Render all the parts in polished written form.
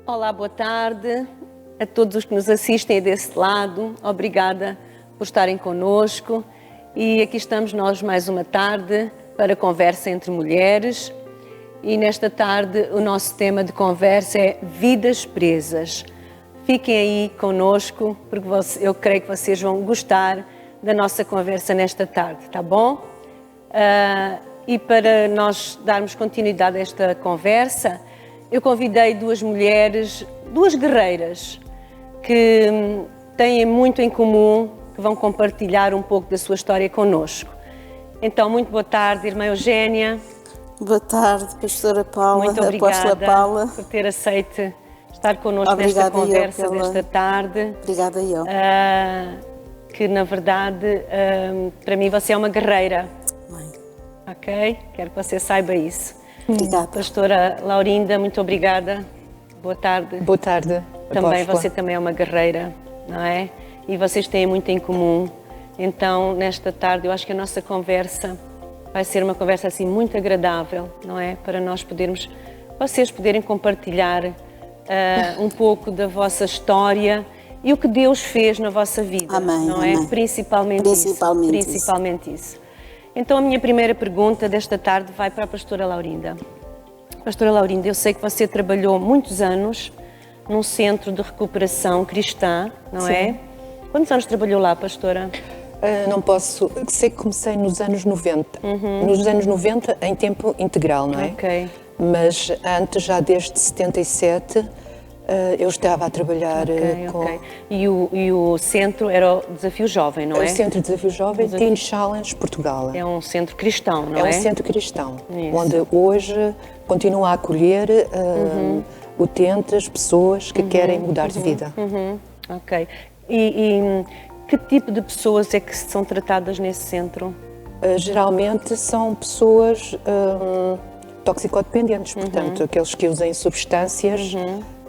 Olá, boa tarde a todos os que nos assistem desse lado. Obrigada por estarem connosco. E aqui estamos nós mais uma tarde para Conversa entre Mulheres. E nesta tarde o nosso tema de conversa é Vidas Presas. Fiquem aí connosco, porque eu creio que vocês vão gostar da nossa conversa nesta tarde, tá bom? E para nós darmos continuidade a esta conversa, eu convidei duas mulheres, duas guerreiras, que têm muito em comum, que vão compartilhar um pouco da sua história connosco. Então, muito boa tarde, irmã Eugénia. Boa tarde, pastora Paula. Muito obrigada por ter aceito estar connosco nesta conversa desta tarde. Obrigada eu. Que, na verdade, para mim você é uma guerreira. Mãe. Ok? Quero que você saiba isso. Obrigada. Pastora Laurinda, muito obrigada. Boa tarde. Boa tarde. Também você também é uma guerreira, não é? E vocês têm muito em comum. Então, nesta tarde, eu acho que a nossa conversa vai ser uma conversa assim muito agradável, não é? Para nós podermos, vocês poderem compartilhar um pouco da vossa história e o que Deus fez na vossa vida, amém, não amém. é? Principalmente isso. Então, a minha primeira pergunta desta tarde vai para a pastora Laurinda. Pastora Laurinda, eu sei que você trabalhou muitos anos num centro de recuperação cristã, não Sim. é? Quantos anos trabalhou lá, pastora? Não posso, sei que comecei nos anos 90. Nos anos 90 em tempo integral, não é? Ok. Mas antes, já desde 77, eu estava a trabalhar com... Ok. E o centro era o Desafio Jovem, não é? O Centro de Desafio Jovem, Teen Challenge Portugal. É um centro cristão, não é? É um centro cristão, Isso. onde hoje continua a acolher utentes, pessoas que querem mudar de vida. Ok. E que tipo de pessoas é que são tratadas nesse centro? Geralmente são pessoas toxicodependentes, portanto, aqueles que usam substâncias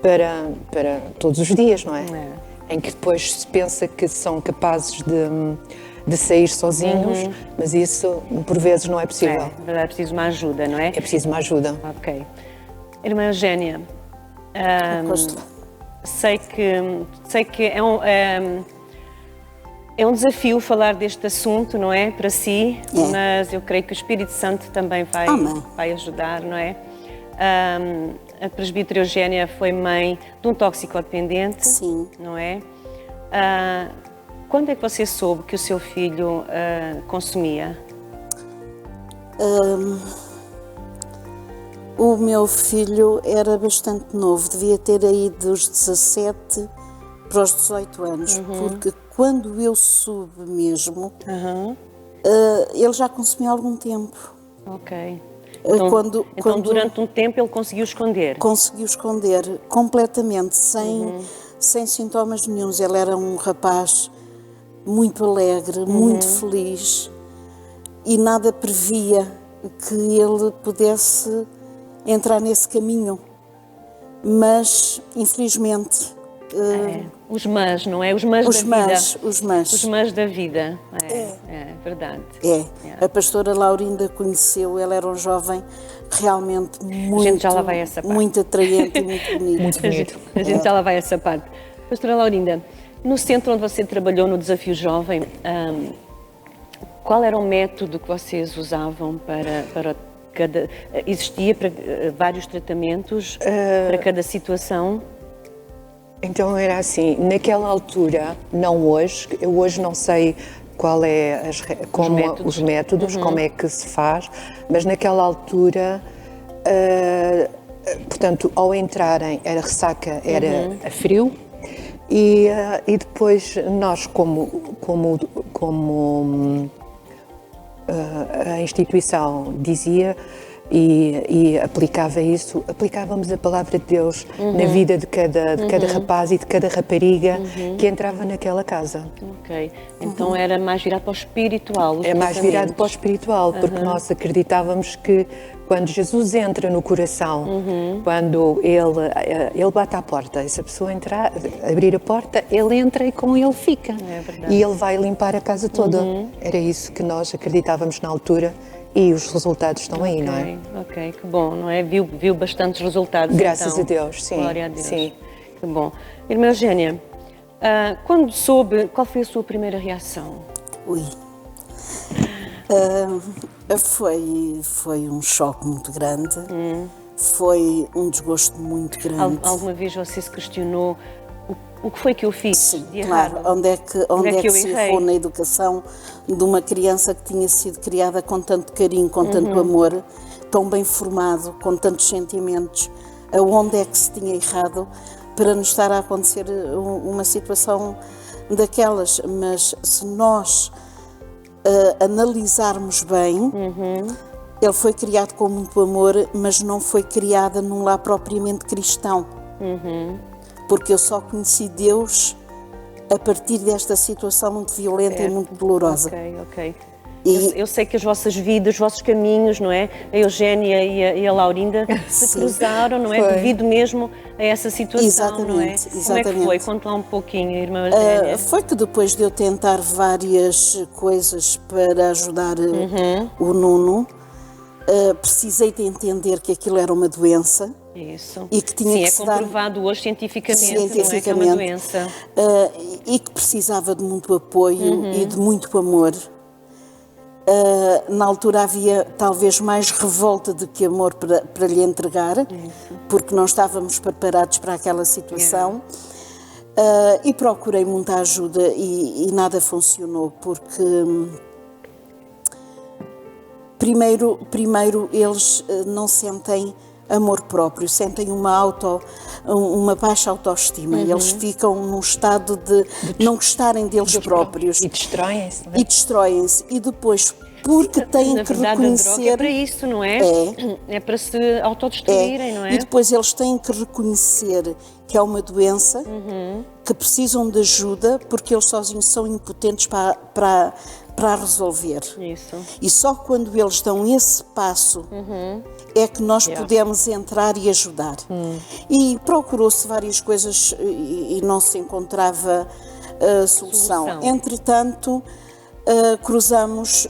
para todos os dias, não é? Em que depois se pensa que são capazes de sair sozinhos, mas isso por vezes não é possível. É preciso uma ajuda, não é? É preciso uma ajuda. Ok. Irmã Eugénia, sei que é um desafio falar deste assunto, não é? Para si, mas eu creio que o Espírito Santo também vai ajudar, não é? A presbítera Eugénia foi mãe de um toxicodependente, Sim. não é? Quando é que você soube que o seu filho consumia? O meu filho era bastante novo, devia ter aí dos 17 para os 18 anos, porque quando eu soube mesmo, ele já consumia há algum tempo. Ok. Quando Durante um tempo ele conseguiu esconder? Conseguiu esconder completamente, sem sintomas nenhuns. Ele era um rapaz muito alegre, muito feliz e nada previa que ele pudesse entrar nesse caminho. Mas, infelizmente... Os mas, não é? Os mas da vida. Os mas. Os mas da vida. É verdade. A pastora Laurinda conheceu, ela era um jovem realmente muito, já lá vai essa parte. muito atraente e muito bonito. Muito bonito. A gente já lá vai essa parte. Pastora Laurinda, no centro onde você trabalhou no Desafio Jovem, qual era o método que vocês usavam para cada... Existia para vários tratamentos para cada situação? Então era assim, naquela altura, não hoje, eu hoje não sei qual é os métodos, como é que se faz, mas naquela altura, portanto, ao entrarem, a ressaca era a frio e depois nós, como a instituição dizia, e aplicava isso, aplicávamos a palavra de Deus na vida de cada rapaz e de cada rapariga que entrava naquela casa. Ok, então era mais virado para o espiritual. É mais virado para o espiritual, porque nós acreditávamos que quando Jesus entra no coração, quando ele bate à porta, essa pessoa entrar, abrir a porta, ele entra e com ele fica. É verdade. E ele vai limpar a casa toda. Era isso que nós acreditávamos na altura. e os resultados estão aí, não é? Ok, que bom, não é? Viu bastantes resultados. Graças então. a Deus, sim. Glória a Deus. Sim. Que bom. Irmã Eugénia, quando soube, qual foi a sua primeira reação? Ui. Foi um choque muito grande. Foi um desgosto muito grande. Alguma vez você se questionou o que foi que eu fiz? Sim, de claro. errado? Onde é que eu se errei? errou na educação de uma criança que tinha sido criada com tanto carinho, com tanto amor, tão bem formado, com tantos sentimentos? Aonde é que se tinha errado para nos estar a acontecer uma situação daquelas? Mas se nós analisarmos bem, ele foi criado com muito amor, mas não foi criado num lar propriamente cristão. Porque eu só conheci Deus a partir desta situação muito violenta e muito dolorosa. Ok. Eu sei que as vossas vidas, os vossos caminhos, não é? A Eugénia e a Laurinda se cruzaram, não é? Foi. Devido mesmo a essa situação, não é? Exatamente. Como é que foi? Conta lá um pouquinho, irmã Eugénia. Foi que depois de eu tentar várias coisas para ajudar o Nuno, precisei de entender que aquilo era uma doença. Isso. E que tinha Sim, que é se dar comprovado hoje cientificamente, não é? Que é uma doença. E que precisava de muito apoio e de muito amor. Na altura havia talvez mais revolta do que amor para lhe entregar, porque não estávamos preparados para aquela situação. E procurei muita ajuda e nada funcionou, porque primeiro eles não sentem amor próprio, sentem uma baixa autoestima. Eles ficam num estado de não gostarem deles próprios. E destroem-se, não é? E destroem-se. E depois, porque têm Na que verdade, a droga é reconhecer... para isso, não é? É para se autodestruírem, não é? E depois eles têm que reconhecer que é uma doença, que precisam de ajuda, porque eles sozinhos são impotentes para resolver. Isso. E só quando eles dão esse passo é que nós podemos entrar e ajudar. E procurou-se várias coisas e não se encontrava solução. Entretanto, cruzamos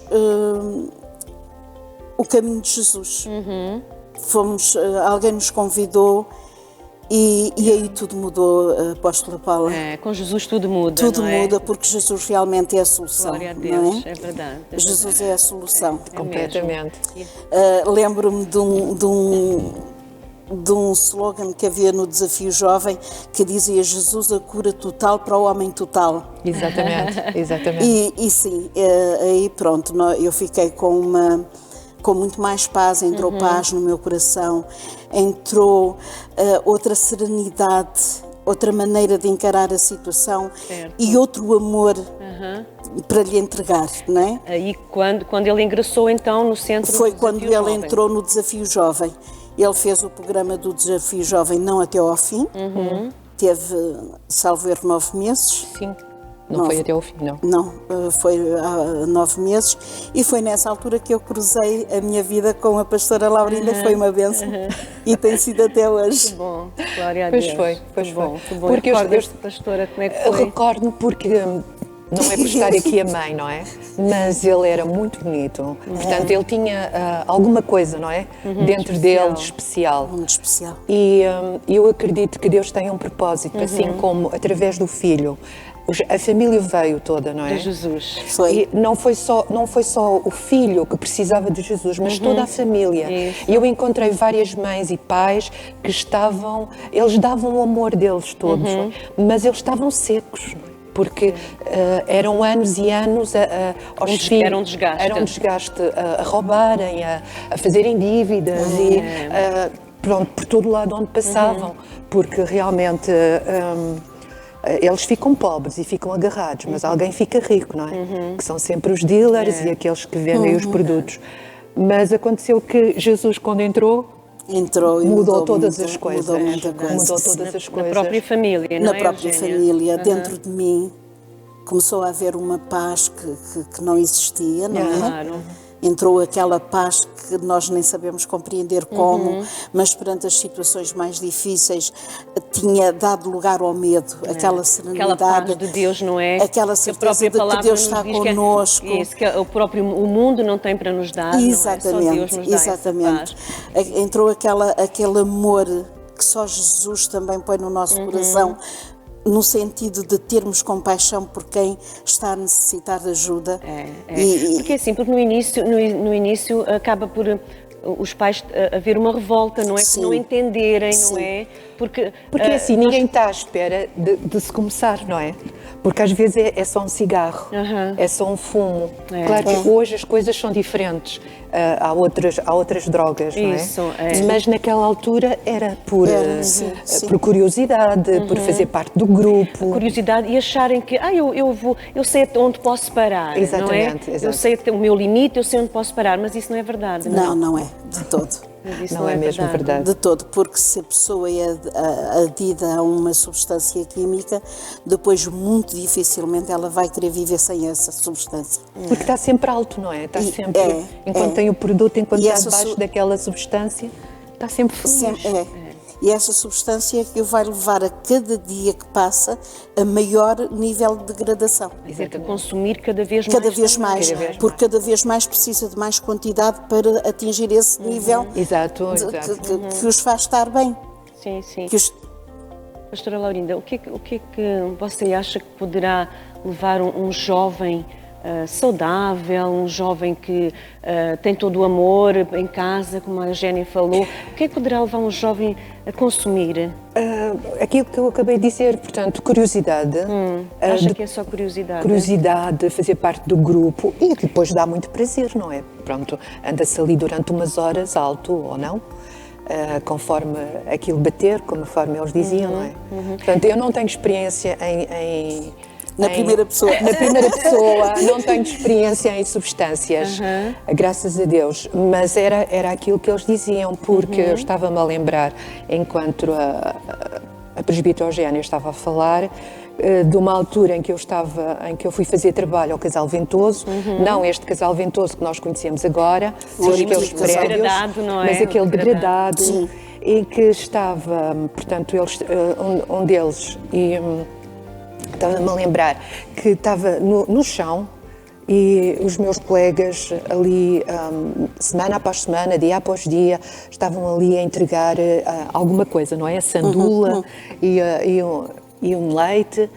o caminho de Jesus. Alguém nos convidou e aí tudo mudou, Apóstola Paula. Com Jesus tudo muda, Tudo não é? muda porque Jesus realmente é a solução. Glória a não Deus, é? é verdade. Jesus é a solução. Completamente. Lembro-me de um slogan que havia no Desafio Jovem que dizia: Jesus, a cura total para o homem total. Exatamente. E sim, aí pronto, eu fiquei com muito mais paz, entrou paz no meu coração, entrou outra serenidade, outra maneira de encarar a situação e outro amor para lhe entregar, não é? Aí quando ele ingressou então no centro Foi do quando Desafio ele Jovem. entrou no Desafio Jovem. Ele fez o programa do Desafio Jovem não até ao fim, teve, salvo erro, 9 meses. Sim. Não foi até ao fim, não. Não, foi há 9 meses e foi nessa altura que eu cruzei a minha vida com a pastora Laurinda, foi uma bênção e tem sido até hoje. Que bom, glória a Pois Deus. foi. Que bom. Porque Recordas-te, pastora, como é que Eu foi? recordo-me porque não é por estar aqui a mãe, não é? Mas ele era muito bonito. Portanto, ele tinha alguma coisa, não é? Dentro dele de especial. Muito especial. E eu acredito que Deus tem um propósito, assim como através do filho. A família veio toda, não é? De Jesus. Foi. E não foi só o filho que precisava de Jesus, mas toda a família. Isso. E eu encontrei várias mães e pais que eles davam o amor deles todos, mas eles estavam secos, não é? Porque eram anos e anos aos filhos. Era um desgaste. Era um desgaste a roubarem, a fazerem dívidas e pronto, por todo lado onde passavam, porque realmente eles ficam pobres e ficam agarrados, mas alguém fica rico, não é? Que são sempre os dealers e aqueles que vendem os produtos. Mas aconteceu que Jesus, quando entrou E mudou todas as coisas. Mudou muita coisa. Mudou todas as Na coisas. própria família, não Na é, própria Eugénia? família, dentro de mim, começou a haver uma paz que não existia, não é? Claro. entrou aquela paz que nós nem sabemos compreender como, mas perante as situações mais difíceis tinha dado lugar ao medo, aquela serenidade. Aquela paz de Deus, não é? Aquela certeza de que Deus está connosco. Isso, que o mundo não tem para nos dar, Exatamente, não é? Só Deus nos dá exatamente. essa paz. Entrou aquele amor que só Jesus também põe no nosso coração, no sentido de termos compaixão por quem está a necessitar de ajuda. Porque assim, porque no início acaba por os pais haver uma revolta, não é? Por não entenderem, não é? Porque assim, ninguém está à espera de se começar, não é? Porque às vezes é só um cigarro, é só um fumo. Claro que hoje as coisas são diferentes, há outras drogas, não é? Isso, Mas naquela altura era por curiosidade, por fazer parte do grupo. Curiosidade e acharem que eu sei onde posso parar, Exatamente, não é? Eu sei o meu limite, eu sei onde posso parar, mas isso não é verdade, não é? Não é, de todo. Não é mesmo verdade. De todo, porque se a pessoa é adida a uma substância química, depois muito dificilmente ela vai querer viver sem essa substância. Porque está sempre alto, não é? Está sempre, enquanto tem o produto, enquanto está debaixo daquela substância, está sempre feliz. E essa substância que o vai levar a cada dia que passa a maior nível de degradação. Quer dizer, que consumir cada vez mais. Porque cada vez mais precisa de mais quantidade para atingir esse nível que os faz estar bem. Sim. Pastora Laurinda, o que é que você acha que poderá levar um jovem saudável, um jovem que tem todo o amor em casa, como a Eugénia falou, o que é que poderá levar um jovem a consumir? Aquilo que eu acabei de dizer, portanto, curiosidade. Acha que é só curiosidade? Curiosidade, fazer parte do grupo e depois dá muito prazer, não é? Pronto, anda-se ali durante umas horas, alto ou não, conforme aquilo bater, conforme eles diziam, não é? Portanto, eu não tenho experiência na primeira pessoa. Na primeira pessoa, não tenho experiência em substâncias, graças a Deus, mas era aquilo que eles diziam, porque eu estava-me a lembrar, enquanto a presbítera Eugénia estava a falar, de uma altura em que eu fui fazer trabalho ao Casal Ventoso, não este Casal Ventoso que nós conhecemos agora, aqueles prédios, mas aquele degradado, em que estava, portanto, um deles, estava-me a lembrar que estava no chão e os meus colegas ali, semana após semana, dia após dia, estavam ali a entregar alguma coisa, não é? A sandula e um leite.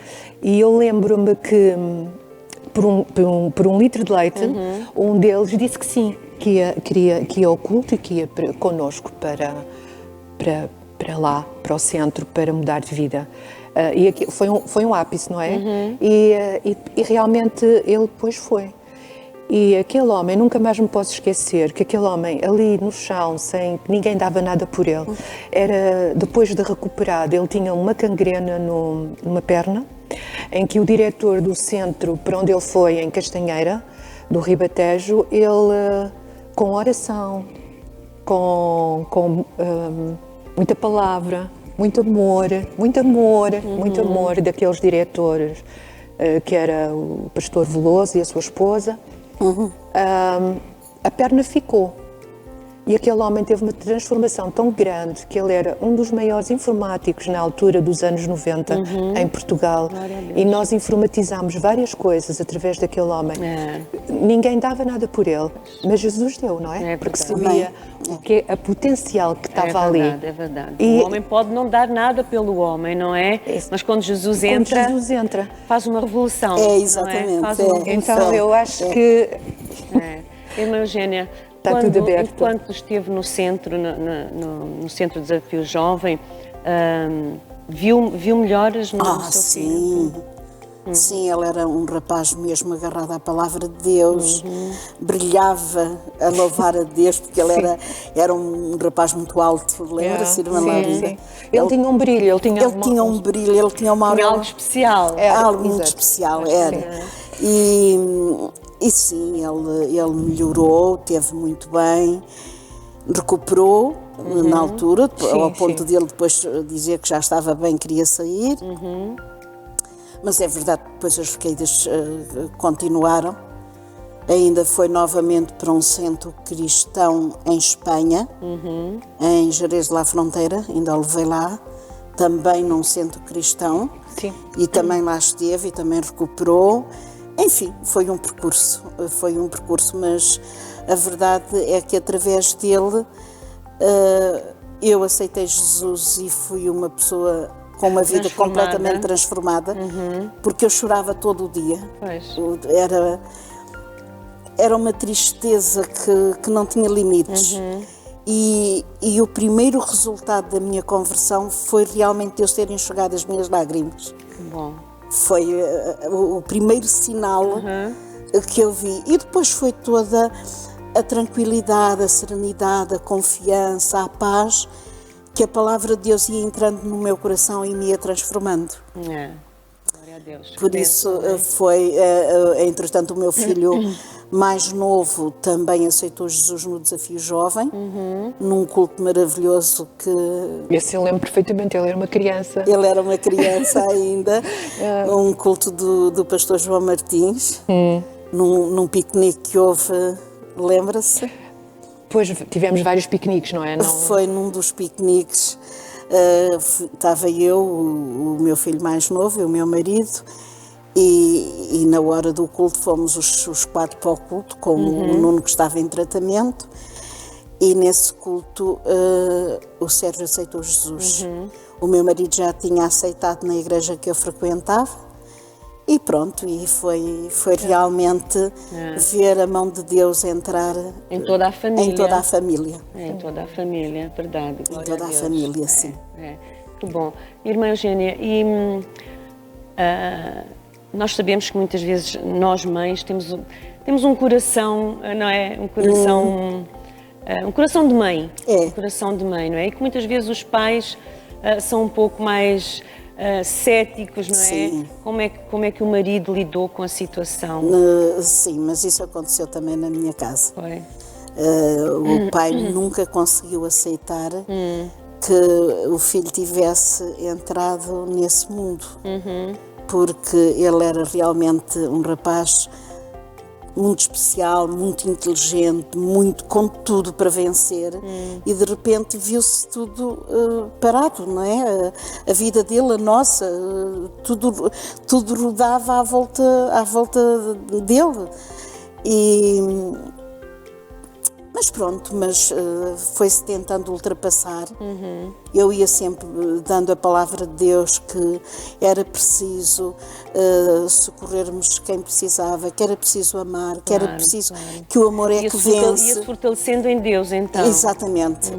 E eu lembro-me que, por um litro de leite, um deles disse que sim, que ia ao culto e que ia connosco para lá, para o centro, para mudar de vida. E aqui foi um ápice, não é? E realmente ele depois foi. E aquele homem, nunca mais me posso esquecer que aquele homem ali no chão, sem que ninguém dava nada por ele, depois de recuperado, ele tinha uma gangrena numa perna, em que o diretor do centro para onde ele foi, em Castanheira, do Ribatejo, ele, com oração, com muita palavra, muito amor daqueles diretores, que era o pastor Veloso e a sua esposa, a perna ficou. E aquele homem teve uma transformação tão grande que ele era um dos maiores informáticos na altura dos anos 90 em Portugal. E nós informatizámos várias coisas através daquele homem. Ninguém dava nada por ele, mas Jesus deu, não é? Porque sabia a potencial que estava ali. É verdade. O homem pode não dar nada pelo homem, não é? Mas quando Jesus entra, faz uma revolução. Exatamente. Então eu acho que... Irmã Eugénia, enquanto esteve no centro, no Centro de Desafio Jovem, viu melhoras no seu filho? Sim, ele era um rapaz mesmo agarrado à palavra de Deus, brilhava a louvar a Deus, porque ele era um rapaz muito alto, lembra-se, irmã Laurinda? Ele tinha um brilho, ele tinha um brilho, ele tinha uma aura... algo especial. Algo muito especial, era. E sim, ele melhorou, teve muito bem, recuperou na altura, ao ponto dele depois dizer que já estava bem, queria sair. Mas é verdade que depois as recaídas continuaram Ainda foi novamente para um centro cristão em Espanha, em Jerez de la Fronteira, ainda o levei lá, também num centro cristão. Sim. E também lá esteve e também recuperou. Enfim, foi um percurso, mas a verdade é que através dele eu aceitei Jesus e fui uma pessoa com uma vida completamente transformada, porque eu chorava todo o dia. Pois. Era uma tristeza que não tinha limites. E o primeiro resultado da minha conversão foi realmente Deus ter enxugado as minhas lágrimas. Bom. Foi o primeiro sinal que eu vi. E depois foi toda a tranquilidade, a serenidade, a confiança, a paz, que a palavra de Deus ia entrando no meu coração e me ia transformando. Glória a Deus. Por isso foi, entretanto, o meu filho mais novo também aceitou Jesus no Desafio Jovem, num culto maravilhoso que... Esse eu lembro perfeitamente, ele era uma criança. Ele era uma criança ainda, um culto do pastor João Martins, num piquenique que houve, lembra-se? Depois tivemos vários piqueniques, não é? Foi num dos piqueniques, estava eu, o meu filho mais novo e o meu marido, e na hora do culto fomos os 4 para o culto, com o Nuno que estava em tratamento, e nesse culto o Sérgio aceitou Jesus. O meu marido já tinha aceitado na igreja que eu frequentava, e pronto, e foi realmente ver a mão de Deus entrar em toda a família. Em toda a família. Em toda a família, verdade. Em toda a família, sim. Muito bom. Irmã Eugénia, e nós sabemos que muitas vezes nós mães temos um coração, não é? Um coração de mãe. Um coração de mãe, não é? E que muitas vezes os pais são um pouco mais céticos, não é? Sim. Como é que o marido lidou com a situação? Sim, mas isso aconteceu também na minha casa. Foi? O pai nunca conseguiu aceitar que o filho tivesse entrado nesse mundo, porque ele era realmente um rapaz muito especial, muito inteligente, muito com tudo para vencer, e de repente viu-se tudo parado, não é? A vida dele, a nossa, tudo rodava à volta dele. Mas pronto, foi-se tentando ultrapassar. Eu ia sempre dando a palavra de Deus que era preciso socorrermos quem precisava, que era preciso amar, que era preciso que o amor é que vence. Ia-se fortalecendo em Deus, então. Exatamente,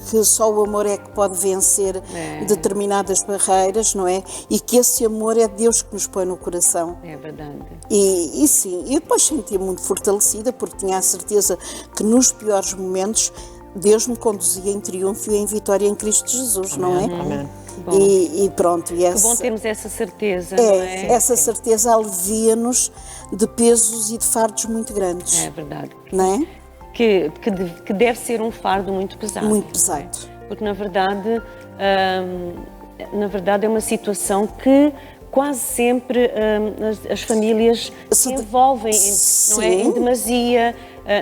que só o amor é que pode vencer determinadas barreiras, não é? E que esse amor é Deus que nos põe no coração. É verdade. E sim, eu depois sentia muito fortalecida, porque tinha a certeza que nos piores momentos Deus me conduzia em triunfo e em vitória em Cristo Jesus, não é? Amém. E pronto. É bom termos essa certeza, não é? Essa certeza alivia-nos de pesos e de fardos muito grandes. É verdade. Não é? Que deve ser um fardo muito pesado. Muito pesado. Porque, na verdade, é uma situação que quase sempre as famílias se envolvem não é? Em demasia.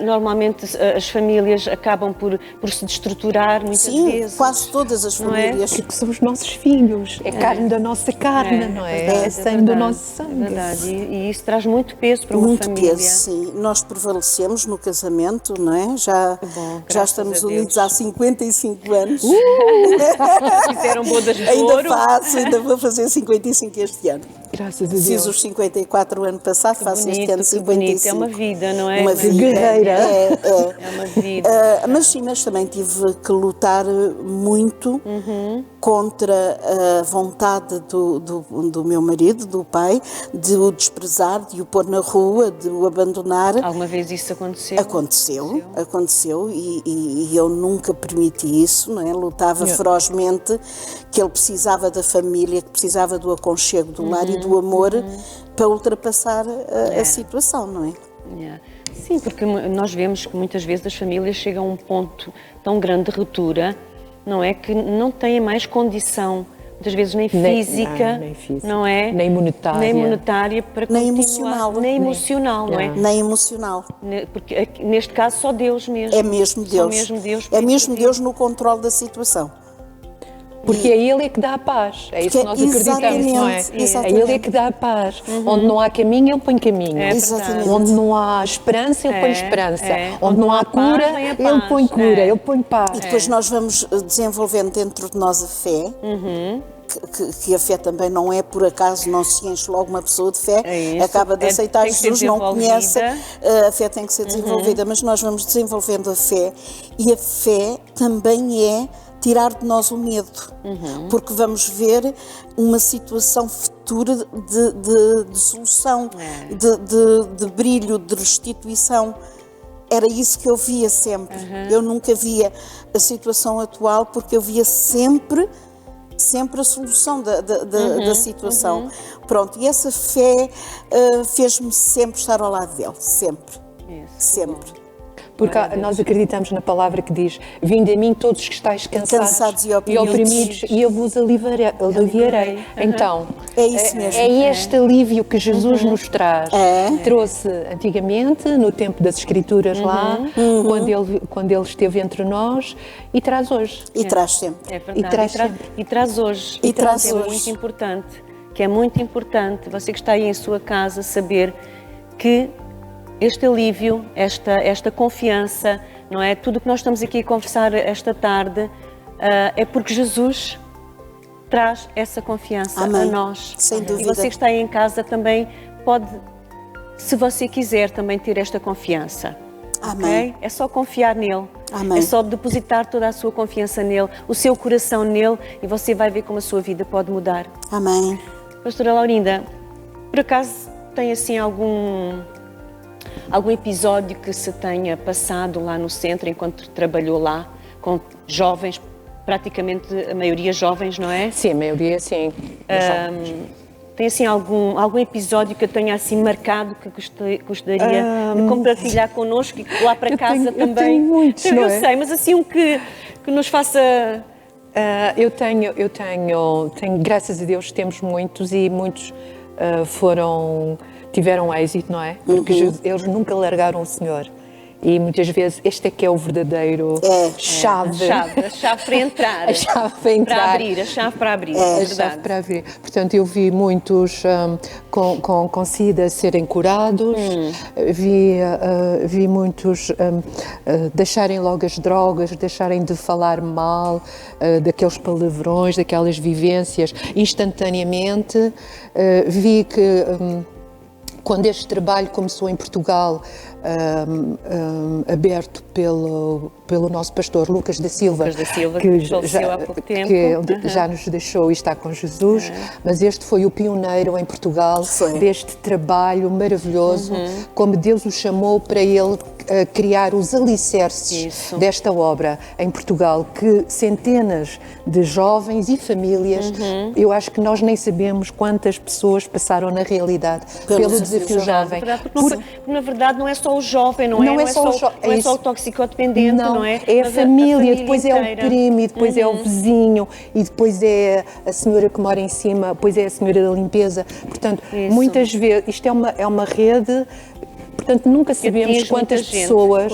Normalmente as famílias acabam por se destruturar muitas vezes. Quase todas as famílias. Porque são os nossos filhos, é carne da nossa carne, não é? É sangue do nosso sangue. É verdade, e isso traz muito peso para uma família. Muito peso, sim. Nós prevalecemos no casamento, não é? Já estamos unidos há 55 anos. Fizeram bodas de ouro. Ainda vou fazer 55 este ano. Graças a Deus. Fiz os 54 o ano passado, faço este ano 55. Bonito. É uma vida, não é? Uma vida. Guerreira. É uma vida. Mas também tive que lutar muito contra a vontade do meu marido, do pai, de o desprezar, de o pôr na rua, de o abandonar. Alguma vez isso aconteceu? Aconteceu e eu nunca permiti isso, não é? Lutava ferozmente, que ele precisava da família, que precisava do aconchego do lar e do amor para ultrapassar a situação, não é? Sim, porque nós vemos que muitas vezes as famílias chegam a um ponto tão grande de ruptura, não é? Que não têm mais condição muitas vezes nem física, nem física, não é? nem monetária. Nem monetária para Nem continuar. emocional. Nem emocional, não é? Nem emocional. Porque neste caso só Deus mesmo. É mesmo Deus. Só mesmo Deus. É mesmo Deus no controle da situação. Porque é Ele é que dá a paz. É isso que nós acreditamos, não é? É Ele é que dá a paz. Onde não há caminho, Ele põe caminho. Exatamente. Onde não há esperança, Ele põe esperança. Onde não há paz, cura, vem a Ele paz. põe cura, Ele põe paz. E depois nós vamos desenvolvendo dentro de nós a fé, que a fé também não é por acaso, não se enche logo uma pessoa de fé, isso. acaba de aceitar tem que ser Jesus, não conhece, desenvolvida. a fé tem que ser desenvolvida, mas nós vamos desenvolvendo a fé, e a fé também é tirar de nós o medo, porque vamos ver uma situação futura de solução, de brilho, de restituição. Era isso que eu via sempre. Eu nunca via a situação atual, porque eu via sempre a solução da situação. Pronto, e essa fé fez-me sempre estar ao lado dele, sempre. Sempre. Porque nós acreditamos na palavra que diz: vinde a mim todos os que estáis cansados e oprimidos, e eu vos aliviarei. Então, é isso mesmo. É este alívio que Jesus nos traz. Trouxe antigamente, no tempo das Escrituras lá, quando ele esteve entre nós, e traz hoje. E traz sempre. É verdade. E traz hoje. E traz é hoje. muito importante. Que é muito importante você que está aí em sua casa saber que este alívio, esta confiança, não é? Tudo o que nós estamos aqui a conversar esta tarde é porque Jesus traz essa confiança Amém. a nós. Sem E dúvida. você que está aí em casa também pode, se você quiser, também ter esta confiança. Amém. Ok? É só confiar nele. Amém. É só depositar toda a sua confiança nele, o seu coração nele, e você vai ver como a sua vida pode mudar. Amém. Pastora Laurinda, por acaso tem assim algum episódio que se tenha passado lá no centro enquanto trabalhou lá com jovens, praticamente a maioria jovens, não é? Sim, a maioria sim. Tem assim algum episódio que eu tenha assim marcado que gostaria de compartilhar connosco e que lá para casa também? Eu tenho muitos, não é? Eu sei, mas assim que nos faça... Eu tenho, graças a Deus, temos muitos, e muitos tiveram êxito, não é? Porque eles nunca largaram o Senhor. E muitas vezes este é que é o verdadeiro chave. A chave para entrar. A chave para entrar. Para abrir, a chave para abrir. A chave para abrir. Portanto, eu vi muitos com SIDA serem curados, vi muitos deixarem logo as drogas, deixarem de falar mal, daqueles palavrões, daquelas vivências instantaneamente. Vi que quando este trabalho começou em Portugal, aberto pelo nosso pastor Lucas da Silva, que já há pouco tempo, que já nos deixou e está com Jesus, mas este foi o pioneiro em Portugal deste trabalho maravilhoso, como Deus o chamou para ele criar os alicerces desta obra em Portugal, que centenas de jovens e famílias, eu acho que nós nem sabemos quantas pessoas passaram na realidade pelo desafio jovem. Porque na verdade não é só o jovem, não é só o toxicodependente, não é? É a família, depois inteira. é o primo, e depois é o vizinho, e depois é a senhora que mora em cima, depois é a senhora da limpeza. Portanto, muitas vezes, isto é uma rede. Portanto, nunca sabemos quantas pessoas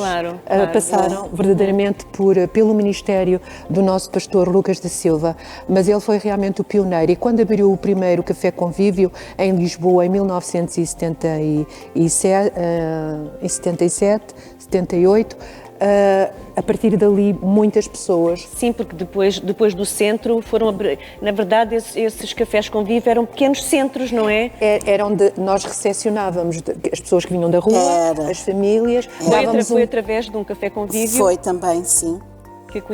passaram verdadeiramente pelo ministério do nosso pastor Lucas da Silva, mas ele foi realmente o pioneiro. E quando abriu o primeiro Café Convívio em Lisboa, em 1977, 78, a partir dali muitas pessoas... Sim, porque depois do centro foram... Na verdade, esses cafés convívio eram pequenos centros, não é? Nós recepcionávamos as pessoas que vinham da rua, as famílias... Foi através de um café convívio? Foi também, sim.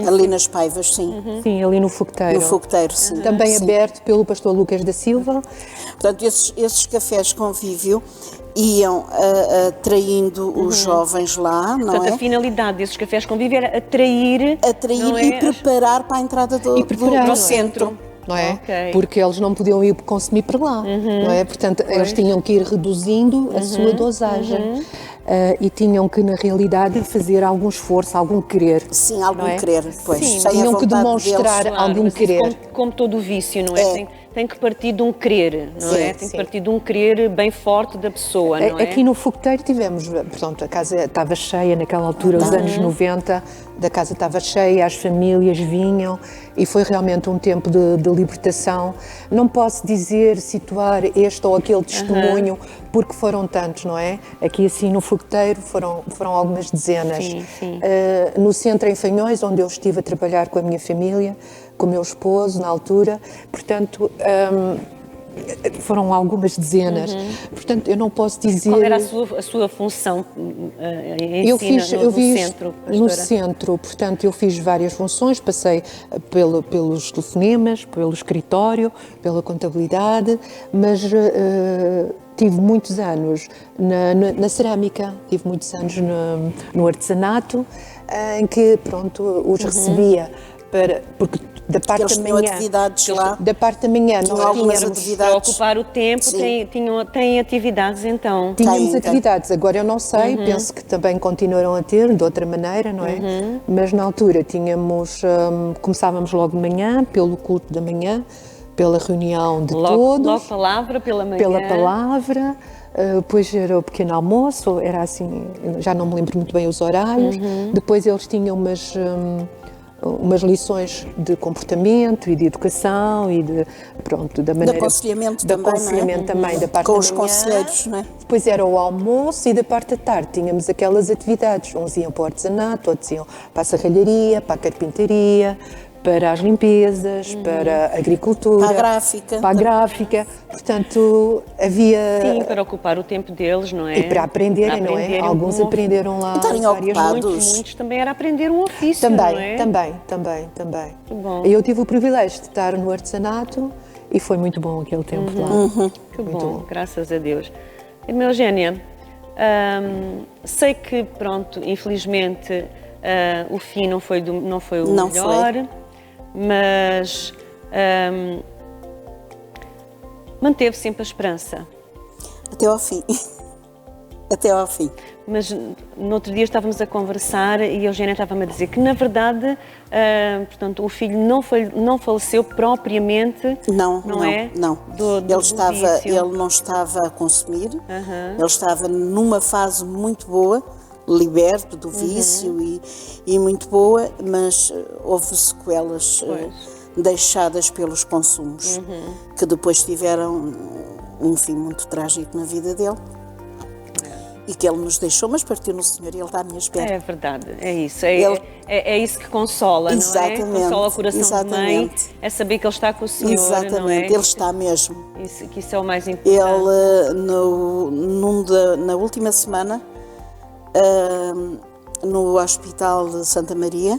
Ali nas Paivas, sim. Sim, ali no Fogueteiro. No Fogueteiro, sim. Também aberto pelo pastor Lucas da Silva. Portanto, esses cafés convívio iam atraindo os jovens lá, não Portanto, é? a finalidade desses cafés convívio era atrair E preparar para a entrada do centro. Não é? Porque eles não podiam ir consumir para lá, não é? Portanto, eles tinham que ir reduzindo a sua dosagem. e tinham que, na realidade, fazer algum esforço, algum querer. Sim, algum não é? querer, pois. Sim, sem a tinham que vontade demonstrar deles. algum mas isso querer. como todo o vício, não é? Tem que partir de um querer, não Sim, é? Tem que sim. partir de um querer bem forte da pessoa, não é? Aqui no Fogoteiro tivemos, portanto, a casa estava cheia naquela altura, os anos 90, da casa estava cheia, as famílias vinham e foi realmente um tempo de libertação. Não posso dizer, situar este ou aquele testemunho, porque foram tantos, não é? Aqui assim no Fogoteiro foram algumas dezenas. Sim, sim. No centro em Fanhões, onde eu estive a trabalhar com a minha família, com o meu esposo na altura, portanto, foram algumas dezenas. Portanto, eu não posso dizer... Qual era a sua função em si no centro, no pastora? centro, portanto, eu fiz várias funções, passei pelos telefonemas, pelo escritório, pela contabilidade, mas tive muitos anos na cerâmica, tive muitos anos no artesanato, em que, pronto, os recebia porque da parte Eles da tinham manhã, atividades lá. da parte da manhã Tinham nós algumas tínhamos atividades. Para ocupar o tempo, Sim. têm atividades então. Tínhamos Tem. atividades, agora eu não sei, penso que também continuaram a ter, de outra maneira, não é? Mas na altura tínhamos, começávamos logo de manhã, pelo culto da manhã, pela reunião de todos. Logo palavra pela manhã. Pela palavra, depois era o pequeno almoço, era assim, já não me lembro muito bem os horários. Depois eles tinham umas lições de comportamento e de educação e da maneira... De aconselhamento de também, aconselhamento não é? também, da parte Com da os manhã. conselheiros, não é? Depois era o almoço e da parte da tarde tínhamos aquelas atividades. Uns iam para o artesanato, outros iam para a serralharia, para a carpintaria, para as limpezas, para a agricultura. Para a gráfica. Para a gráfica. Portanto, havia... Sim, para ocupar o tempo deles, não é? E para aprenderem, não é? Alguns aprenderam lá Estarem várias... ocupados. Muitos também era aprender um ofício, não é? Também. Que bom. Eu tive o privilégio de estar no artesanato e foi muito bom aquele tempo lá. Que bom, graças a Deus. Irmã Eugénia, sei que, pronto, infelizmente o fim não foi o Não melhor, foi. mas manteve sempre a esperança. Até ao fim. Até ao fim. Mas no outro dia estávamos a conversar e a Eugénia estava-me a dizer que, na verdade, portanto, o filho não faleceu propriamente, Não. é? Do vício. Ele não estava a consumir, ele estava numa fase muito boa, liberto do vício e muito boa, mas houve sequelas deixadas pelos consumos, que depois tiveram um fim muito trágico na vida dele. E que ele nos deixou, mas partiu no Senhor e ele está à minha espera. É verdade, é isso. É isso que consola, Exatamente, não é? Consola o coração de mãe, exatamente. é saber que ele está com o Senhor, Exatamente, não é? ele está mesmo. Isso é o mais importante. Ele, na última semana, no Hospital de Santa Maria,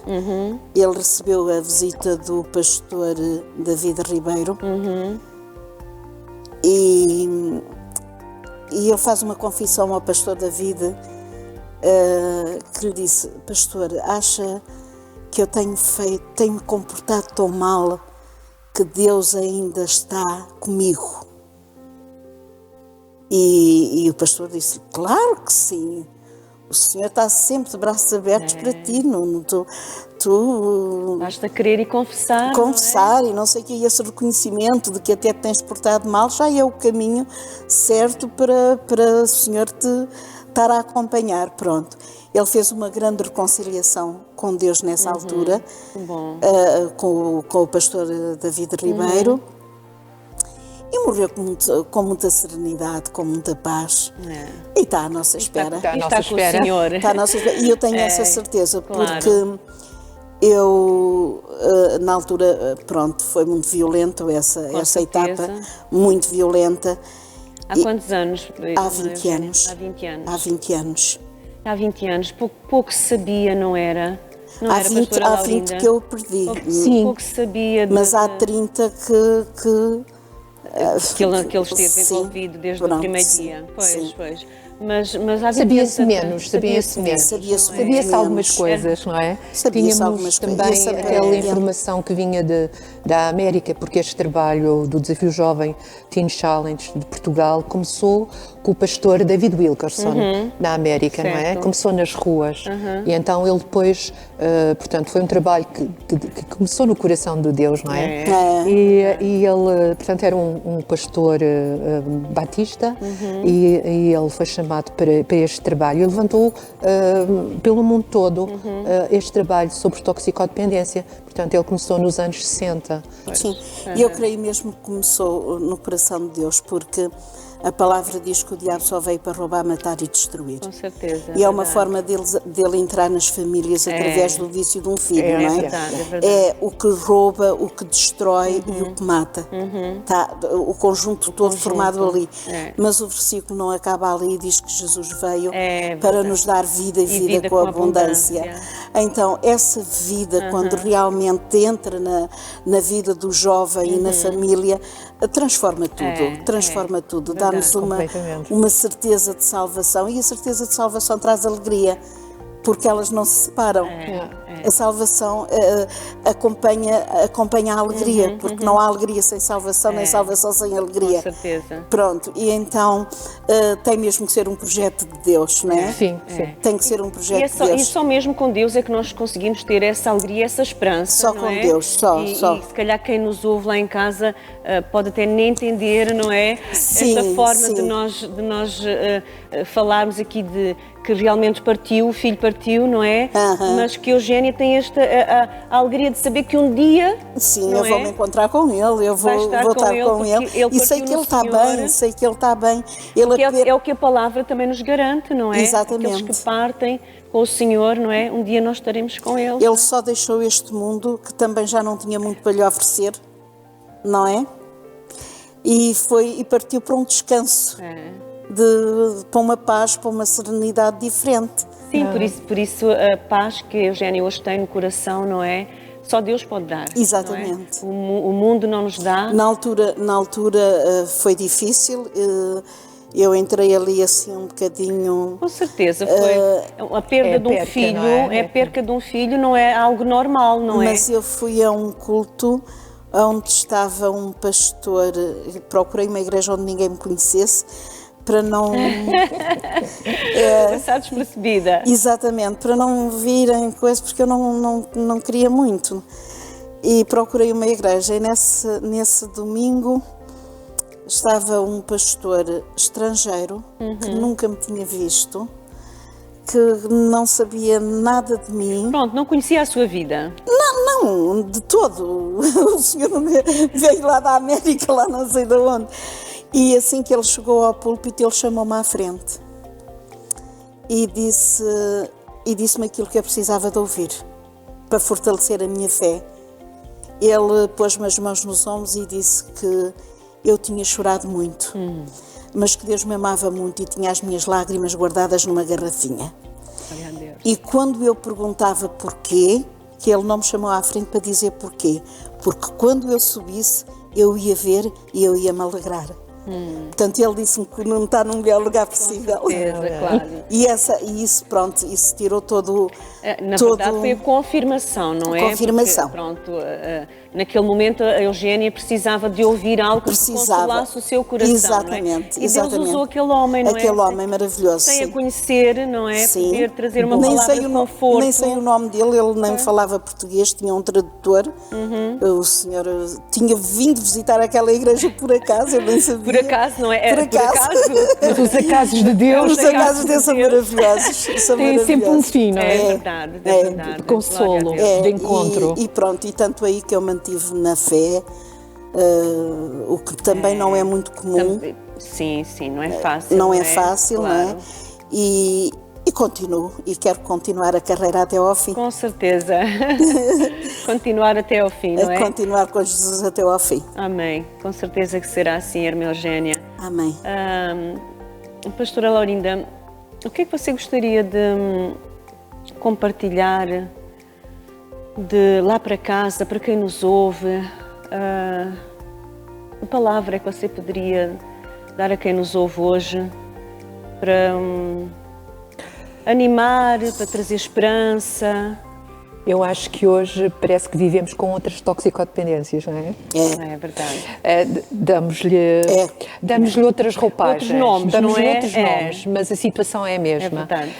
ele recebeu a visita do pastor David Ribeiro e ele faz uma confissão ao pastor David que lhe disse: pastor, acha que eu tenho-me comportado tão mal que Deus ainda está comigo? E o pastor disse: claro que sim, o Senhor está sempre de braços abertos para ti, tu Basta querer e confessar, confessar e não sei o que, e esse reconhecimento de que até te tens portado mal já é o caminho certo para o Senhor te estar a acompanhar. Pronto, ele fez uma grande reconciliação com Deus nessa altura, com o pastor David Ribeiro, e morreu com muita serenidade, com muita paz, e está à nossa espera. Está com o Senhor. Está à nossa espera. E eu tenho essa certeza, claro. porque eu, na altura, pronto, foi muito violento essa etapa, muito violenta. Há quantos anos? Há 20 anos. Há 20 anos. Há 20 anos. Há 20 anos. Pouco se sabia, não era? Não Há era, 20, pastora há Laurinda? 20 que eu perdi. Pouco se sabia. Mas há 30 que ele esteve sim, envolvido desde pronto, o primeiro sim, dia. sim. Pois. mas havia Sabia-se tanta- menos, sabia-se menos. Sabia-se muito Sabia-se algumas menos. coisas, não é? Sabia-se Tínhamos algumas coisas. também Ia saber. aquela informação que vinha da América, porque este trabalho do Desafio Jovem Teen Challenge de Portugal começou com o pastor David Wilkerson, na América, não é? Certo. Começou nas ruas. E então ele depois, portanto, foi um trabalho que começou no coração de Deus, não é? E ele, portanto, era um pastor batista e ele foi chamado para este trabalho e levantou pelo mundo todo este trabalho sobre toxicodependência. Portanto, ele começou nos anos 60. Sim, e eu creio mesmo que começou no coração de Deus, porque a palavra diz que o diabo só veio para roubar, matar e destruir. Com certeza. E é uma verdade. forma dele entrar nas famílias através do vício de um filho, não é? verdade, é verdade. É o que rouba, o que destrói e o que mata. Tá, o conjunto todo formado ali. Mas o versículo não acaba ali e diz que Jesus veio para nos dar vida e vida com abundância. Então, essa vida, quando realmente entra na vida do jovem e na família, transforma tudo, dá-nos completamente. uma certeza de salvação, e a certeza de salvação traz alegria, porque elas não se separam. A salvação acompanha a alegria, porque não há alegria sem salvação, nem salvação sem alegria. Com certeza. Pronto, e então tem mesmo que ser um projeto de Deus, não é? Sim, sim. Tem que ser um projeto E, é de só, Deus. e só mesmo com Deus é que nós conseguimos ter essa alegria, essa esperança. Só não com é? Deus, só. E se calhar quem nos ouve lá em casa pode até nem entender, não é? Sim, Esta forma sim. de nós falarmos aqui de que realmente partiu, o filho partiu, não é? Mas que Eugénia tem a alegria de saber que um dia. Sim, não eu vou é? me encontrar com ele, eu Vai vou estar estar com com ele, ele, porque ele e sei partiu que no ele está Senhor. bem, sei que ele está bem. Ele Que é o que a palavra também nos garante, não é? Exatamente. Aqueles que partem com o Senhor, não é? Um dia nós estaremos com Ele. Ele só deixou este mundo que também já não tinha muito para lhe oferecer, não é? E partiu para um descanso, para uma paz, para uma serenidade diferente. Sim, por isso a paz que a Eugénia hoje tem no coração, não é? Só Deus pode dar. Exatamente. Não é? O mundo não nos dá. Na altura foi difícil, eu entrei ali assim um bocadinho. Com certeza, foi a perda de um perca, filho, não é? é a perca de um filho, não é algo normal, não é? Mas eu fui a um culto onde estava um pastor, procurei uma igreja onde ninguém me conhecesse, para não... Passar despercebida. Exatamente, para não virem coisas, porque eu não queria muito. E procurei uma igreja, e nesse domingo estava um pastor estrangeiro, que nunca me tinha visto, que não sabia nada de mim. Pronto, não conhecia a sua vida. Não, de todo. O senhor veio lá da América, lá não sei de onde. E assim que ele chegou ao púlpito, ele chamou-me à frente e disse-me aquilo que eu precisava de ouvir para fortalecer a minha fé. Ele pôs-me as mãos nos ombros e disse que eu tinha chorado muito, mas que Deus me amava muito e tinha as minhas lágrimas guardadas numa garrafinha. Glória a Deus. E quando eu perguntava porquê, que ele não me chamou à frente para dizer porquê, porque quando eu subisse, eu ia ver e eu ia me alegrar. Portanto, ele disse-me que não está no melhor lugar possível. Certeza, claro. E isso, pronto, isso tirou todo... Na todo... verdade foi a confirmação, não é? Confirmação. Porque, pronto, naquele momento a Eugénia precisava de ouvir algo que consolasse o seu coração, exatamente, não é? E exatamente. Deus usou aquele homem, não é? Aquele homem maravilhoso, Sem a sim. conhecer, não é? Sim. Poder trazer uma nem palavra sei de o conforto. Nem sei o nome dele, ele nem falava português, tinha um tradutor. O senhor tinha vindo visitar aquela igreja por acaso, eu nem sabia. Por acaso, não é? Por acaso. Mas os acasos de Deus Os acasos dele são maravilhosos. São têm sempre um maravilhosos. fim, não é? É verdade, é verdade. De consolo. Glória a Deus. de encontro. E pronto, e tanto aí que eu mantive na fé, o que também não é muito comum. Sim, não é fácil. Não é fácil, claro. não é? E continuo, e quero continuar a carreira até ao fim. Com certeza. Continuar até ao fim, não é? Continuar com Jesus até ao fim. Amém. Com certeza que será assim, irmã Eugénia. Amém. Pastora Laurinda, o que é que você gostaria de compartilhar de lá para casa, para quem nos ouve? Que palavra é que você poderia dar a quem nos ouve hoje para animar, para trazer esperança. Eu acho que hoje parece que vivemos com outras toxicodependências, não é? É verdade. Damos-lhe outras roupagens, Outros nomes, damos-lhe não é? outros nomes, mas a situação é a mesma. É verdade.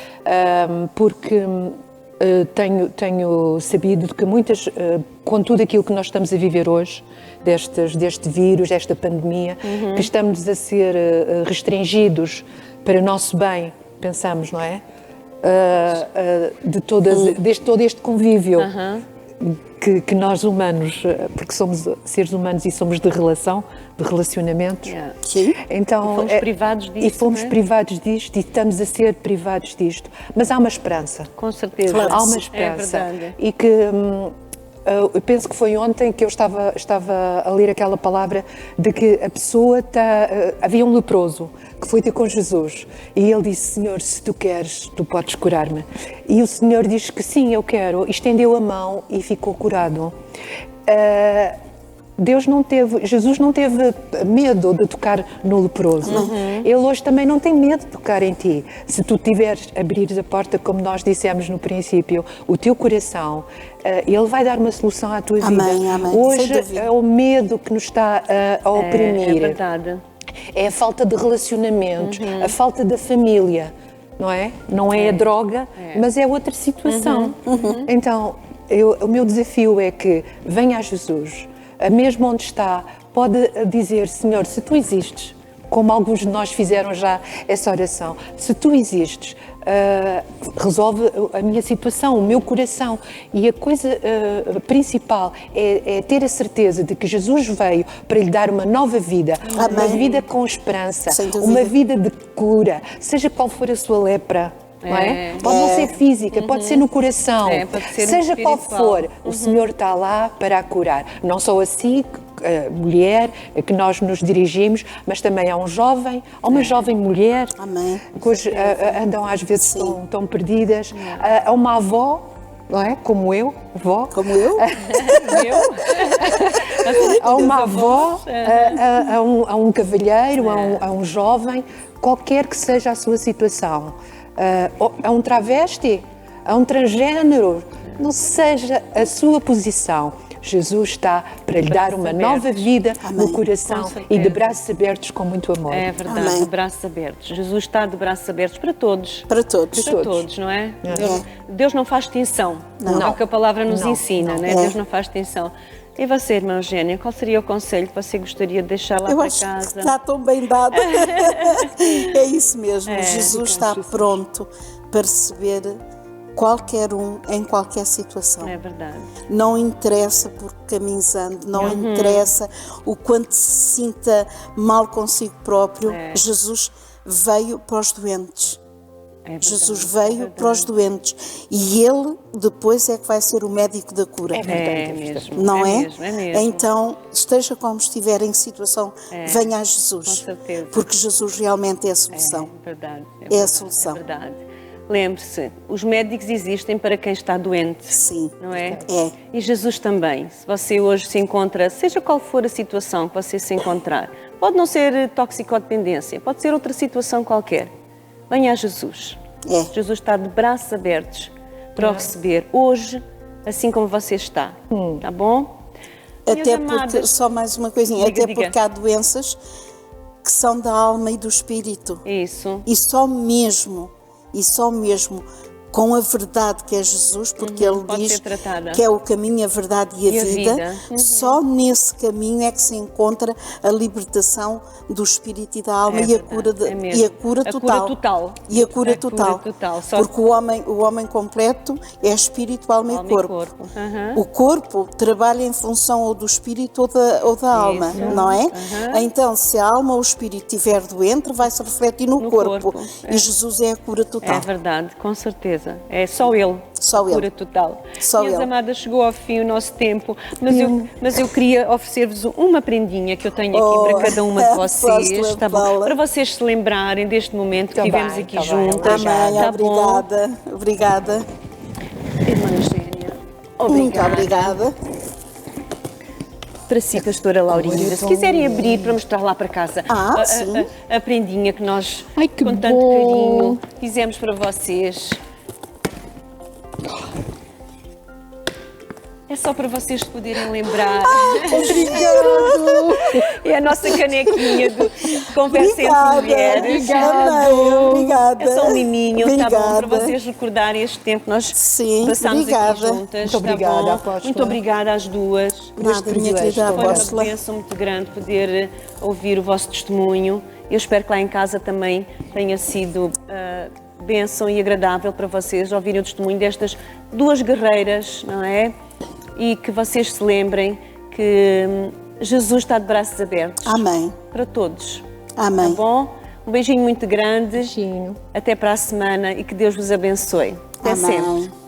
Porque tenho sabido de que muitas, com tudo aquilo que nós estamos a viver hoje, deste vírus, desta pandemia, que estamos a ser restringidos para o nosso bem, pensamos, não é? De todo este convívio que nós humanos, porque somos seres humanos e somos de relação, de relacionamentos. Sim. Então, E fomos privados disto. E fomos não é? privados disto e estamos a ser privados disto. Mas há uma esperança. Com certeza. Claro. Há uma É esperança. verdade. E que eu penso que foi ontem que eu estava a ler aquela palavra de que a pessoa havia um leproso que foi ter com Jesus e ele disse: Senhor, se tu queres, tu podes curar-me. E o Senhor diz que sim, eu quero. Estendeu a mão e ficou curado. Jesus não teve medo de tocar no leproso. Ele hoje também não tem medo de tocar em ti. Se tu tiveres, abrires a porta, como nós dissemos no princípio, o teu coração, Ele vai dar uma solução à tua vida. Amém, amém. Hoje Sem dúvida. é o medo que nos está a oprimir. É verdade. É a falta de relacionamentos, a falta da família, não é? Não é a droga, mas é outra situação. Então, o meu desafio é que venha a Jesus, mesmo onde está, pode dizer: Senhor, se tu existes, como alguns de nós fizeram já essa oração, se tu existes, resolve a minha situação, o meu coração. E a coisa principal é ter a certeza de que Jesus veio para lhe dar uma nova vida, uma vida com esperança, Sem dúvida. uma vida de cura, seja qual for a sua lepra. Não é? Pode não ser física, pode ser no coração, pode ser seja qual espiritual. for, o Senhor está lá para a curar. Não só assim, mulher, que nós nos dirigimos, mas também há um jovem, há uma jovem mulher, Amém. que hoje andam às vezes tão perdidas, há uma avó, não é? Como eu, vó. Como eu? Há uma avó, há um cavalheiro, há um jovem, qualquer que seja a sua situação. Há um travesti, há um transgênero, não seja a sua posição. Jesus está para lhe dar uma nova vida no coração e de braços abertos com muito amor. É verdade, Amém. de braços abertos. Jesus está de braços abertos para todos. Para todos. Para todos, não é? Deus não faz distinção. É o que a palavra nos ensina, não é? Deus não faz distinção. E você, irmã Eugénia, qual seria o conselho que você gostaria de deixar lá Eu para acho casa? que está tão bem dado. É isso mesmo. Jesus está pronto para receber qualquer um em qualquer situação. É verdade. Não interessa por que caminhos ande, não interessa o quanto se sinta mal consigo próprio. Jesus veio para os doentes. É verdade. Jesus veio para os doentes e Ele depois é que vai ser o médico da cura. É mesmo. Não é? Mesmo, é mesmo. Então, esteja como estiver em situação, venha a Jesus. Com certeza. Porque Jesus realmente é a solução. É verdade. É a solução. É verdade. Lembre-se, os médicos existem para quem está doente. Sim. Não é? É. E Jesus também. Se você hoje se encontra, seja qual for a situação que você se encontrar, pode não ser toxicodependência, pode ser outra situação qualquer. Venha a Jesus. É. Jesus está de braços abertos para o receber hoje, assim como você está. Tá bom? Até Minhas porque, amadas, só mais uma coisinha, Diga, até diga. porque há doenças que são da alma e do espírito. Isso. E só mesmo com a verdade que é Jesus, porque Ele pode diz ser tratada. que é o caminho, a verdade e a vida, vida. só nesse caminho é que se encontra a libertação do espírito e da alma e, a cura é mesmo. e a cura A total. cura total. E a cura A cura total. total. Só- Porque o homem completo é espírito, alma Alma e e corpo. corpo. Aham. O corpo trabalha em função ou do espírito ou da alma, não é? Então, se a alma ou o espírito estiver doente, vai se refletir no corpo. corpo, E Jesus é a cura total. É verdade, com certeza. É só Ele. Só a cura Ele. total. Só Minhas Ele. amadas, chegou ao fim o nosso tempo, mas eu queria oferecer-vos uma prendinha que eu tenho aqui para cada uma de vocês, Apóstola tá bom? Paula. Para vocês se lembrarem deste momento que Tá tivemos bem, aqui tá bem, juntas. Amém, Tá bom? obrigada. Obrigada. Irmã Eugénia, Muito obrigada. para si, pastora Laurinda. Se quiserem abrir para mostrar lá para casa sim. a prendinha que nós, Ai, que com tanto bom. carinho, fizemos para vocês. É só para vocês poderem lembrar. Obrigado! É a nossa canequinha de conversa entre mulheres. Amei, obrigada. É só um miminho, tá bom? Para Obrigada. vocês recordarem este tempo que nós Sim, passámos obrigada. aqui juntas. Muito obrigada, tá bom? apóstola. Muito obrigada às duas. Nada, minha privilégio. querida Foi uma apóstola. bênção muito grande poder ouvir o vosso testemunho. Eu espero que lá em casa também tenha sido bênção e agradável para vocês ouvirem o testemunho destas duas guerreiras, não é? E que vocês se lembrem que Jesus está de braços abertos Amém. para todos. Amém. Tá bom? Um beijinho muito grande. Beijinho. Até para a semana e que Deus vos abençoe. Até Amém. sempre.